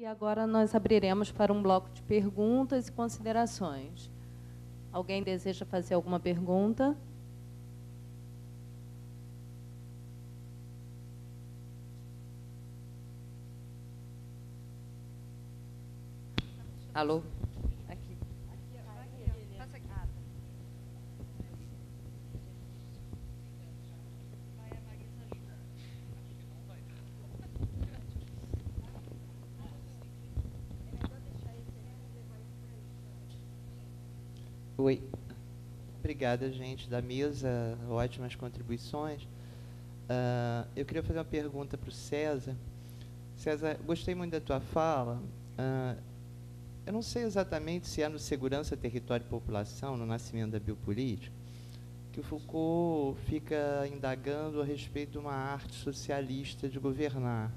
E agora nós abriremos para um bloco de perguntas e considerações. Alguém deseja fazer alguma pergunta? Alô? Aqui. Passa aqui. Oi. Obrigada, gente da mesa, ótimas contribuições. Eu queria fazer uma pergunta para o César. César, gostei muito da tua fala. Eu não sei exatamente se é no Segurança, Território e População, no Nascimento da Biopolítica, que o Foucault fica indagando a respeito de uma arte socialista de governar.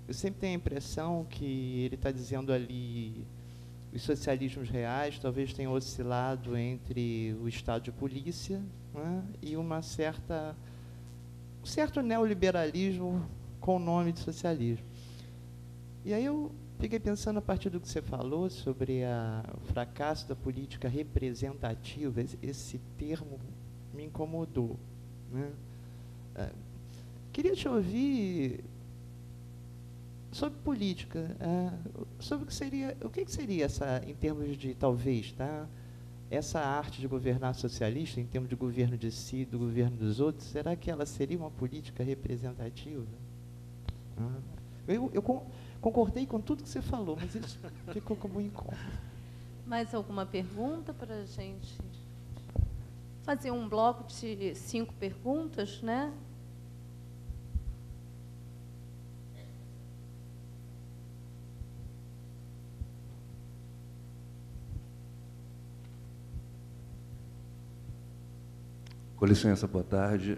Eu sempre tenho a impressão que ele está dizendo ali os socialismos reais talvez tenham oscilado entre o Estado de polícia, né, e um certo neoliberalismo com o nome de socialismo. E aí eu fiquei pensando, a partir do que você falou sobre o fracasso da política representativa, esse termo me incomodou, né? Queria te ouvir sobre política, sobre o que seria essa, em termos de, talvez, tá, essa arte de governar socialista, em termos de governo de si, do governo dos outros, será que ela seria uma política representativa? Eu concordei com tudo que você falou, mas isso ficou como incômodo. Mais alguma pergunta para a gente fazer um bloco de 5 perguntas, né? Com licença, boa tarde.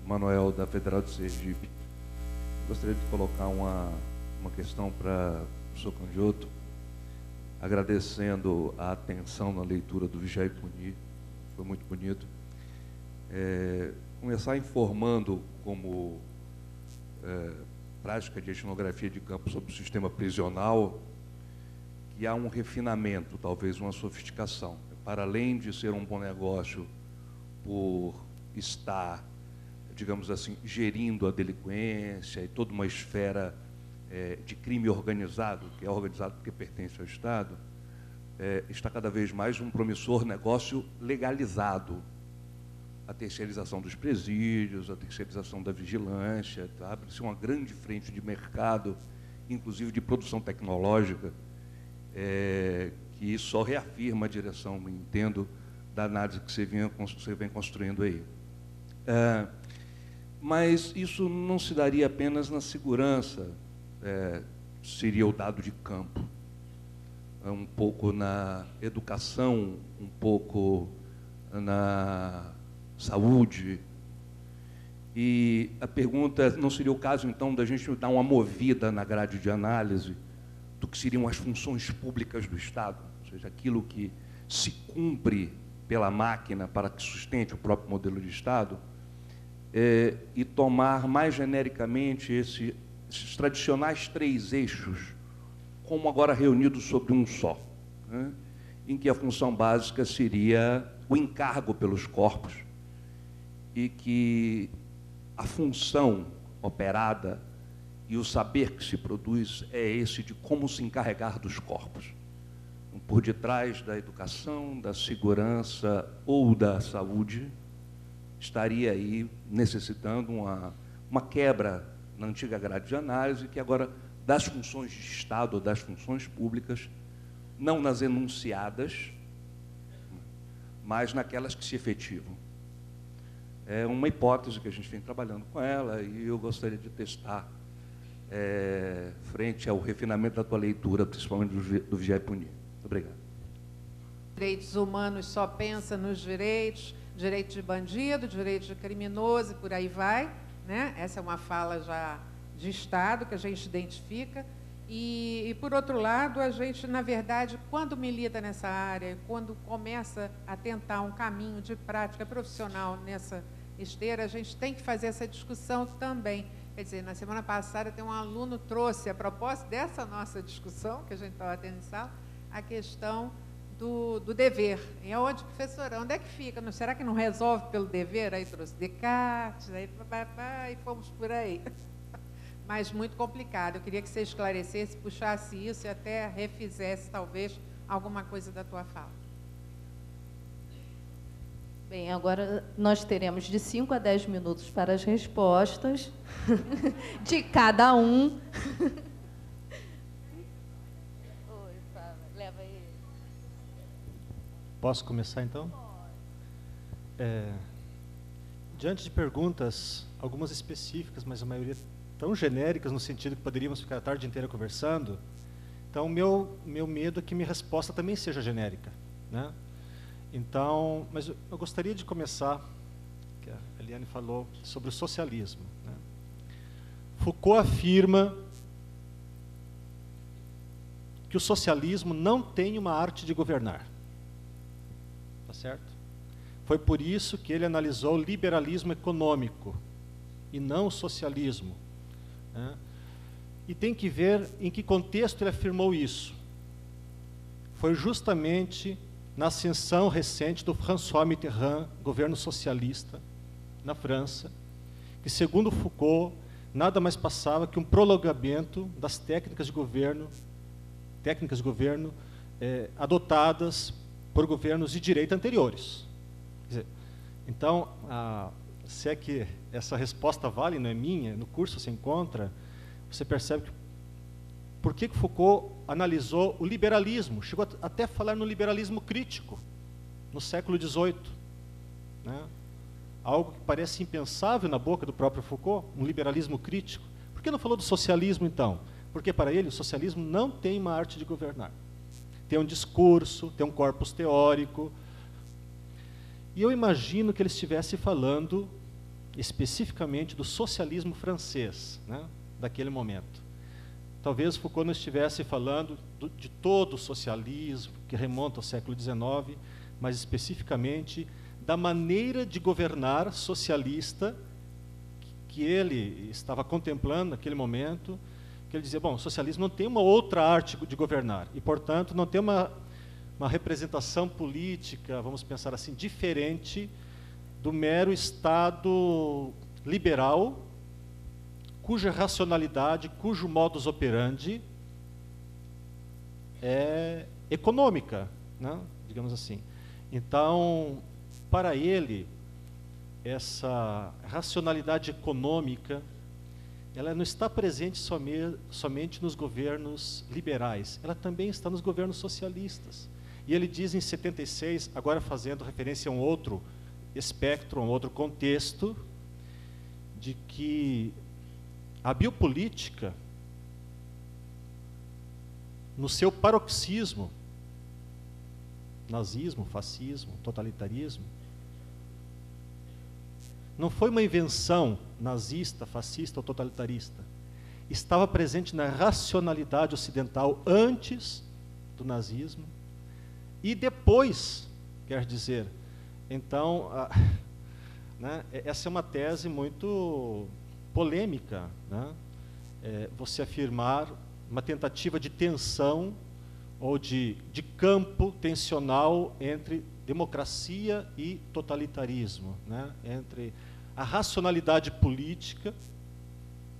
Manuel, da Federal de Sergipe. Gostaria de colocar uma questão para o professor Candiotto, agradecendo a atenção na leitura do Vigiar e Punir, foi muito bonito. Começar informando como prática de etnografia de campo sobre o sistema prisional, que há um refinamento, talvez uma sofisticação. Para além de ser um bom negócio por estar, digamos assim, gerindo a delinquência e toda uma esfera de crime organizado, que é organizado porque pertence ao Estado, está cada vez mais um promissor negócio legalizado. A terceirização dos presídios, a terceirização da vigilância, tá? Abre-se uma grande frente de mercado, inclusive de produção tecnológica, que só reafirma a direção, entendo, da análise que você vem construindo aí. Mas isso não se daria apenas na segurança, seria o dado de campo, um pouco na educação, um pouco na saúde. E a pergunta, não seria o caso, então, da gente dar uma movida na grade de análise do que seriam as funções públicas do Estado, ou seja, aquilo que se cumpre pela máquina para que sustente o próprio modelo de Estado, e tomar mais genericamente esses tradicionais 3 eixos, como agora reunidos sobre um só, né, em que a função básica seria o encargo pelos corpos e que a função operada e o saber que se produz é esse de como se encarregar dos corpos. Por detrás da educação, da segurança ou da saúde, estaria aí necessitando uma quebra na antiga grade de análise, que agora, das funções de Estado ou das funções públicas, não nas enunciadas, mas naquelas que se efetivam. É uma hipótese que a gente vem trabalhando com ela e eu gostaria de testar frente ao refinamento da tua leitura, principalmente do Vigiar e Punir. Obrigado. Direitos humanos só pensa nos direitos de bandido, direitos de criminoso e por aí vai, né? Essa é uma fala já de Estado que a gente identifica. E por outro lado, a gente, na verdade, quando milita nessa área, quando começa a tentar um caminho de prática profissional nessa esteira, a gente tem que fazer essa discussão também, Quer dizer, na semana passada tem um aluno trouxe, a propósito dessa nossa discussão, que a gente estava tendo em sala, a questão do dever. E aonde, professora, onde é que fica? Não, será que não resolve pelo dever? Aí trouxe Descartes, aí e fomos por aí. Mas muito complicado. Eu queria que você esclarecesse, puxasse isso e até refizesse, talvez, alguma coisa da tua fala. Bem, agora nós teremos de 5 a 10 minutos para as respostas de cada um. Oi, Fábio, leva ele. Posso começar, então? Diante de perguntas, algumas específicas, mas a maioria tão genéricas, no sentido que poderíamos ficar a tarde inteira conversando, então, meu medo é que minha resposta também seja genérica, né? Então, mas eu gostaria de começar, que a Eliane falou, sobre o socialismo, né? Foucault afirma que o socialismo não tem uma arte de governar. Tá certo? Foi por isso que ele analisou o liberalismo econômico e não o socialismo, né? E tem que ver em que contexto ele afirmou isso. Foi justamente na ascensão recente do François Mitterrand, governo socialista, na França, que, segundo Foucault, nada mais passava que um prolongamento das técnicas de governo adotadas por governos de direita anteriores. Quer dizer, então, se é que essa resposta vale, não é minha, no curso se encontra, você percebe que por que Foucault analisou o liberalismo, chegou até a falar no liberalismo crítico, no século XVIII, né? Algo que parece impensável na boca do próprio Foucault, um liberalismo crítico. Por que não falou do socialismo, então? Porque, para ele, o socialismo não tem uma arte de governar. Tem um discurso, tem um corpus teórico. E eu imagino que ele estivesse falando especificamente do socialismo francês, né, daquele momento. Talvez Foucault não estivesse falando de todo o socialismo, que remonta ao século XIX, mas especificamente da maneira de governar socialista que ele estava contemplando naquele momento, que ele dizia, bom, o socialismo não tem uma outra arte de governar, e, portanto, não tem uma representação política, vamos pensar assim, diferente do mero Estado liberal, cuja racionalidade, cujo modus operandi é econômica, né? Digamos assim. Então, para ele, essa racionalidade econômica, ela não está presente somente nos governos liberais, ela também está nos governos socialistas. E ele diz em 76, agora fazendo referência a um outro espectro, a um outro contexto, de que a biopolítica, no seu paroxismo, nazismo, fascismo, totalitarismo, não foi uma invenção nazista, fascista ou totalitarista. Estava presente na racionalidade ocidental antes do nazismo e depois, quer dizer. Então, né, essa é uma tese muito polêmica, né? Você afirmar uma tentativa de tensão ou de campo tensional entre democracia e totalitarismo, né? Entre a racionalidade política,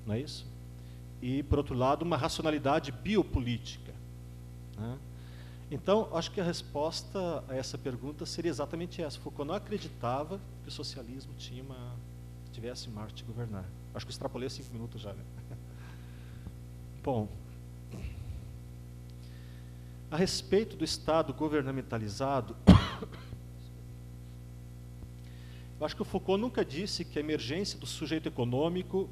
não é isso? E, por outro lado, uma racionalidade biopolítica, né? Então, acho que a resposta a essa pergunta seria exatamente essa. Foucault não acreditava que o socialismo tivesse uma arte de governar. Acho que extrapolei 5 minutos já, né? Bom, a respeito do Estado governamentalizado, eu acho que o Foucault nunca disse que a emergência do sujeito econômico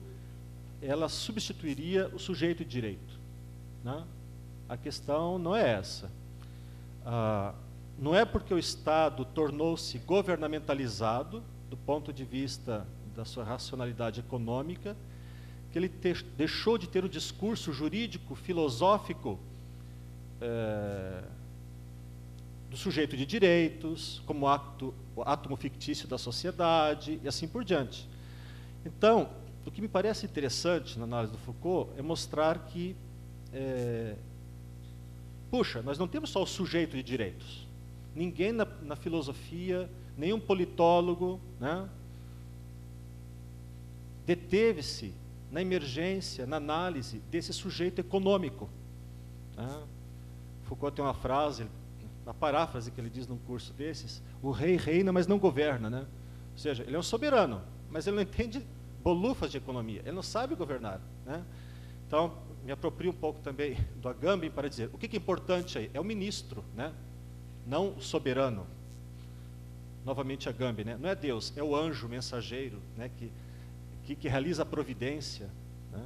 ela substituiria o sujeito de direito, né? A questão não é essa. Não é porque o Estado tornou-se governamentalizado, do ponto de vista da sua racionalidade econômica, que ele deixou de ter o discurso jurídico, filosófico do sujeito de direitos, como átomo fictício da sociedade, e assim por diante. Então, o que me parece interessante na análise do Foucault é mostrar que, puxa, nós não temos só o sujeito de direitos. Ninguém na filosofia, nenhum politólogo, né, deteve-se na emergência, na análise desse sujeito econômico. Né? Foucault tem uma frase, uma paráfrase que ele diz num curso desses: o rei reina, mas não governa. Né? Ou seja, ele é um soberano, mas ele não entende bolufas de economia, ele não sabe governar. Né? Então, me aproprio um pouco também do Agamben para dizer, o que é importante aí? É o ministro, né? Não o soberano. Novamente Agamben, né? Não é Deus, é o anjo mensageiro, né? que realiza a providência. Né?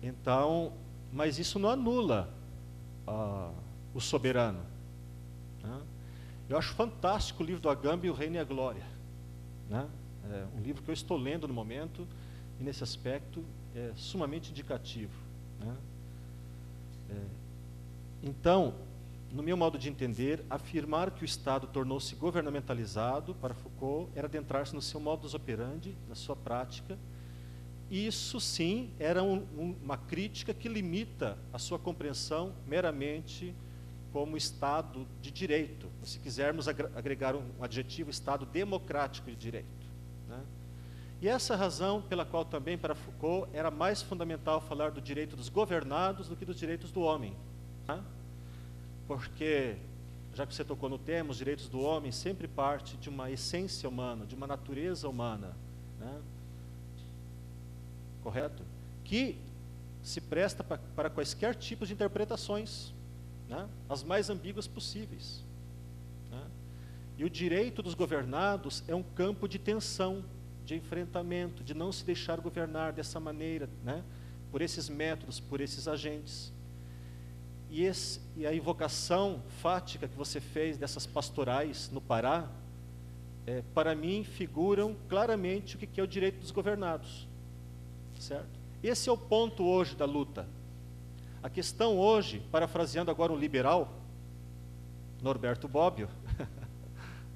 Então, mas isso não anula o soberano. Né? Eu acho fantástico o livro do Agamben, O Reino e a Glória. Né? É um livro que eu estou lendo no momento, e nesse aspecto é sumamente indicativo. Né? Então, no meu modo de entender, afirmar que o Estado tornou-se governamentalizado, para Foucault, era adentrar-se no seu modus operandi, na sua prática. Isso, sim, era uma crítica que limita a sua compreensão meramente como Estado de direito, se quisermos agregar um adjetivo, Estado democrático de direito. Né? E essa razão pela qual também, para Foucault, era mais fundamental falar do direito dos governados do que dos direitos do homem. Né? Porque, já que você tocou no tema, os direitos do homem sempre parte de uma essência humana, de uma natureza humana, né? Correto? Que se presta para quaisquer tipos de interpretações, né? As mais ambíguas possíveis. Né? E o direito dos governados é um campo de tensão, de enfrentamento, de não se deixar governar dessa maneira, né? Por esses métodos, por esses agentes. E a invocação fática que você fez dessas pastorais no Pará, para mim, figuram claramente o que é o direito dos governados. Certo? Esse é o ponto hoje da luta. A questão hoje, parafraseando agora um liberal, Norberto Bobbio,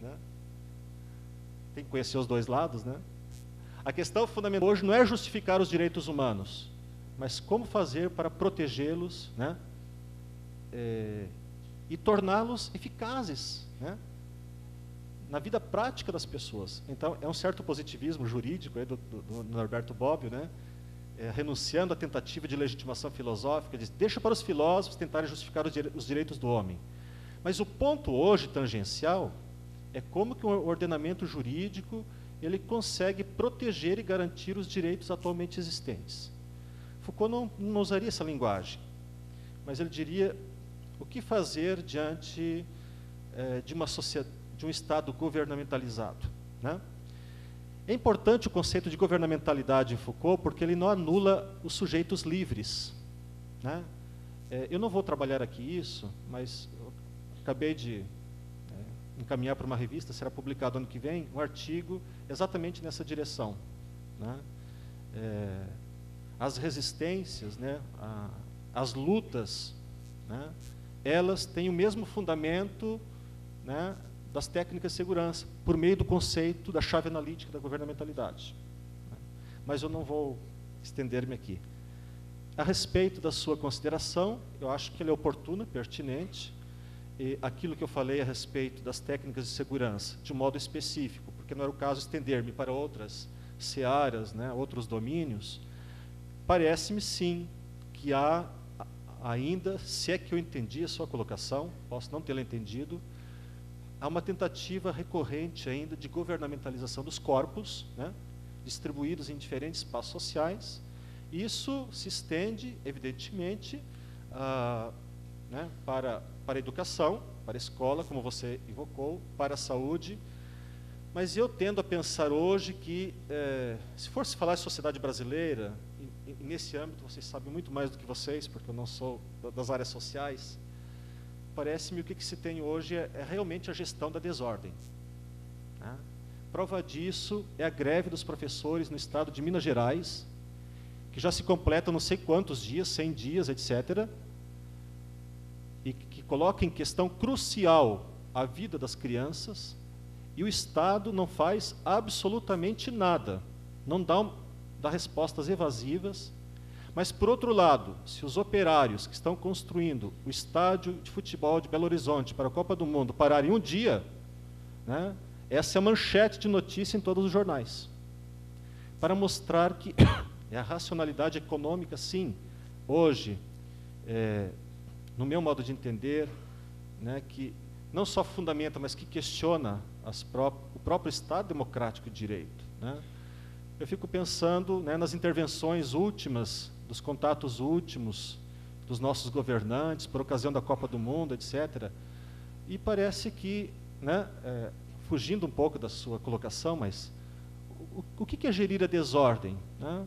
né? Tem que conhecer os dois lados, né? A questão fundamental hoje não é justificar os direitos humanos, mas como fazer para protegê-los, né? E torná-los eficazes, né? Na vida prática das pessoas. Então, é um certo positivismo jurídico aí do Norberto Bobbio, né? Renunciando à tentativa de legitimação filosófica, diz, deixa para os filósofos tentarem justificar os direitos do homem. Mas o ponto hoje tangencial é como que o ordenamento jurídico ele consegue proteger e garantir os direitos atualmente existentes. Foucault não usaria essa linguagem, mas ele diria o que fazer diante de um Estado governamentalizado. Né? É importante o conceito de governamentalidade em Foucault, porque ele não anula os sujeitos livres. Né? Eu não vou trabalhar aqui isso, mas eu acabei de encaminhar para uma revista, será publicado ano que vem, um artigo exatamente nessa direção. Né? As resistências, né? As lutas, né? Elas têm o mesmo fundamento, né? Das técnicas de segurança, por meio do conceito da chave analítica da governamentalidade. Mas eu não vou estender-me aqui. A respeito da sua consideração, eu acho que ela é oportuna, pertinente, e aquilo que eu falei a respeito das técnicas de segurança, de modo específico, porque não era o caso estender-me para outras searas, né, outros domínios, parece-me sim que há ainda, se é que eu entendi a sua colocação, posso não tê-la entendido, há uma tentativa recorrente ainda de governamentalização dos corpos, né, distribuídos em diferentes espaços sociais. Isso se estende, evidentemente, né, para a educação, para a escola, como você invocou, para a saúde. Mas eu tendo a pensar hoje que, se for se falar de sociedade brasileira, e nesse âmbito vocês sabem muito mais do que vocês, porque eu não sou das áreas sociais, parece-me o que se tem hoje é realmente a gestão da desordem. Né? Prova disso é a greve dos professores no estado de Minas Gerais, que já se completa não sei quantos dias, 100 dias, etc., e que coloca em questão crucial a vida das crianças, e o Estado não faz absolutamente nada, não dá dá respostas evasivas, mas, por outro lado, se os operários que estão construindo o estádio de futebol de Belo Horizonte para a Copa do Mundo pararem um dia, né, essa é a manchete de notícia em todos os jornais, para mostrar que a racionalidade econômica, sim, hoje, no meu modo de entender, né, que não só fundamenta, mas que questiona o próprio Estado democrático de direito, né. Eu fico pensando, né, nas intervenções últimas, dos contatos últimos dos nossos governantes, por ocasião da Copa do Mundo, etc. E parece que, né, fugindo um pouco da sua colocação, mas o que é gerir a desordem, né?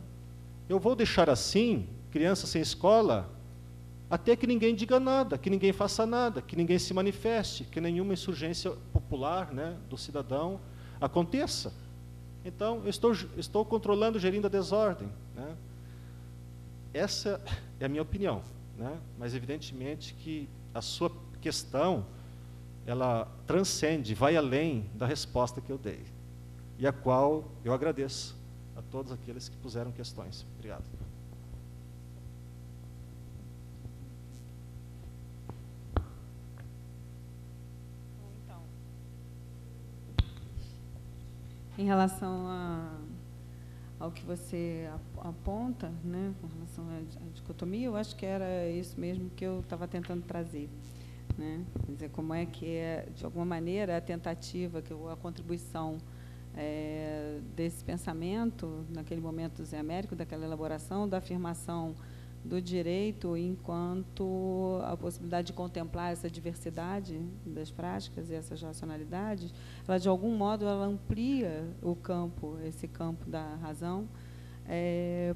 Eu vou deixar assim, crianças sem escola, até que ninguém diga nada, que ninguém faça nada, que ninguém se manifeste, que nenhuma insurgência popular, né, do cidadão aconteça. Então, eu estou controlando, gerindo a desordem, né? Essa é a minha opinião, né? Mas, evidentemente, que a sua questão, ela transcende, vai além da resposta que eu dei, e a qual eu agradeço a todos aqueles que puseram questões. Obrigado. Então, em relação ao que você aponta, né, com relação à dicotomia, eu acho que era isso mesmo que eu estava tentando trazer, né? Quer dizer, como é que de alguma maneira, a tentativa, a contribuição desse pensamento, naquele momento do Zé Américo, daquela elaboração, da afirmação do direito enquanto a possibilidade de contemplar essa diversidade das práticas e essas racionalidades, ela, de algum modo, ela amplia o campo, esse campo da razão,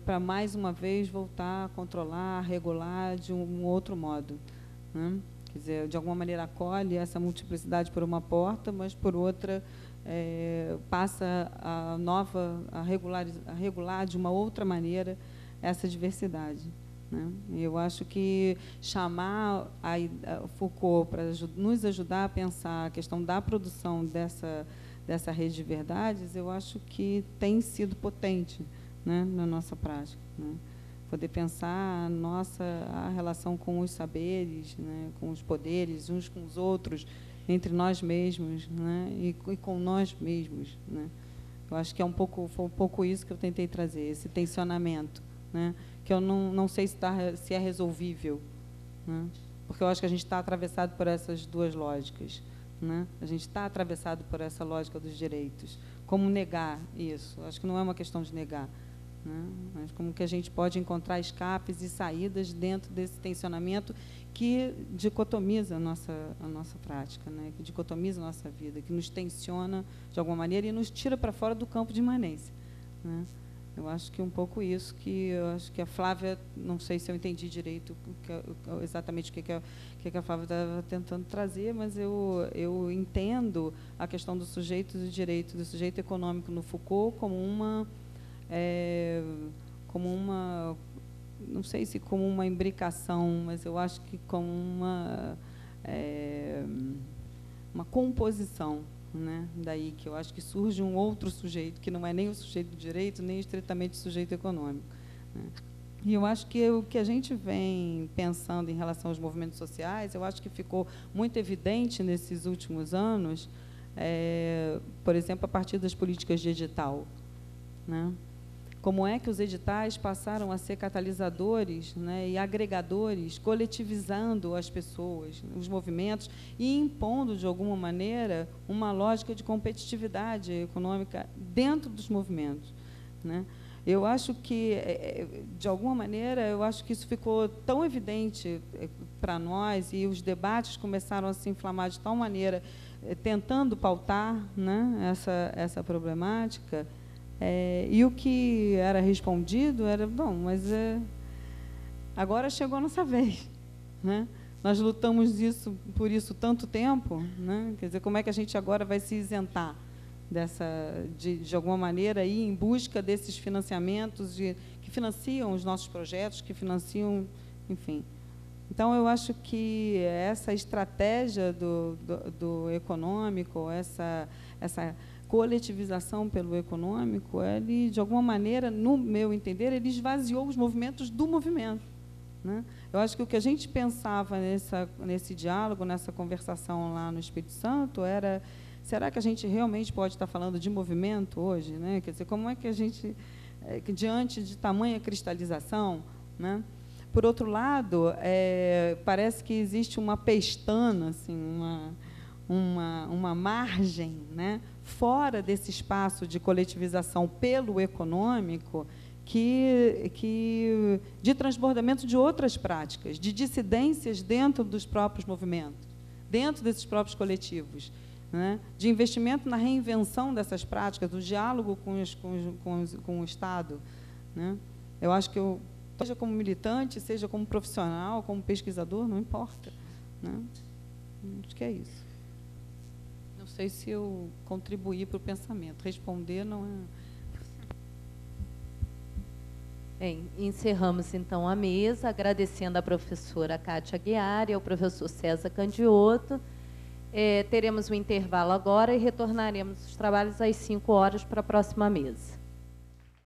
para, mais uma vez, voltar a controlar, a regular de um outro modo, né? Quer dizer, de alguma maneira, acolhe essa multiplicidade por uma porta, mas, por outra, passa a regular de uma outra maneira essa diversidade, né? Eu acho que chamar a Foucault para nos ajudar a pensar a questão da produção dessa rede de verdades, eu acho que tem sido potente, né, na nossa prática, né? Poder pensar a relação com os saberes, né, com os poderes, uns com os outros, entre nós mesmos, né, e com nós mesmos, né? Eu acho que foi um pouco isso que eu tentei trazer, esse tensionamento, né, que eu não sei se é resolvível, né, porque eu acho que a gente está atravessado por essas duas lógicas, né? A gente está atravessado por essa lógica dos direitos. Como negar isso? Eu acho que não é uma questão de negar, né, mas como que a gente pode encontrar escapes e saídas dentro desse tensionamento que dicotomiza a nossa prática, né, que dicotomiza a nossa vida, que nos tensiona de alguma maneira e nos tira para fora do campo de imanência, né? Eu acho que um pouco isso, que eu acho que a Flávia, não sei se eu entendi direito exatamente o que a Flávia estava tentando trazer, mas eu entendo a questão do sujeito do direito, do sujeito econômico no Foucault como uma, não sei se como uma imbricação, mas eu acho que como uma composição, né? Daí que eu acho que surge um outro sujeito, que não é nem o sujeito do direito, nem estritamente o sujeito econômico, né? E eu acho que o que a gente vem pensando em relação aos movimentos sociais, eu acho que ficou muito evidente nesses últimos anos, por exemplo, a partir das políticas de edital, né? Como é que os editais passaram a ser catalisadores, né, e agregadores, coletivizando as pessoas, os movimentos, e impondo, de alguma maneira, uma lógica de competitividade econômica dentro dos movimentos, né? Eu acho que, de alguma maneira, eu acho que isso ficou tão evidente para nós, e os debates começaram a se inflamar de tal maneira, tentando pautar, né, essa problemática. E o que era respondido era, bom, mas agora chegou a nossa vez, né? Nós lutamos por isso tanto tempo, né? Quer dizer, como é que a gente agora vai se isentar de alguma maneira, ir em busca desses financiamentos que financiam os nossos projetos, que financiam, enfim. Então, eu acho que essa estratégia do econômico, essa coletivização pelo econômico, ele, de alguma maneira, no meu entender, ele esvaziou os movimentos do movimento, né? Eu acho que o que a gente pensava nesse diálogo, nessa conversação lá no Espírito Santo, era, será que a gente realmente pode estar falando de movimento hoje, né? Quer dizer, como é que a gente, diante de tamanha cristalização, né? Por outro lado, parece que existe uma pestana, assim, uma margem, né, fora desse espaço de coletivização pelo econômico, de transbordamento de outras práticas, de dissidências dentro dos próprios movimentos, dentro desses próprios coletivos, né, de investimento na reinvenção dessas práticas, do diálogo com o Estado, né. Eu acho que seja como militante, seja como profissional, como pesquisador, não importa, né. Acho que é isso. Não sei se eu contribuí para o pensamento. Responder não é... Bem, encerramos então a mesa, agradecendo à professora Kátia Aguiar e ao professor César Candioto. Teremos um intervalo agora e retornaremos os trabalhos às 5 horas para a próxima mesa.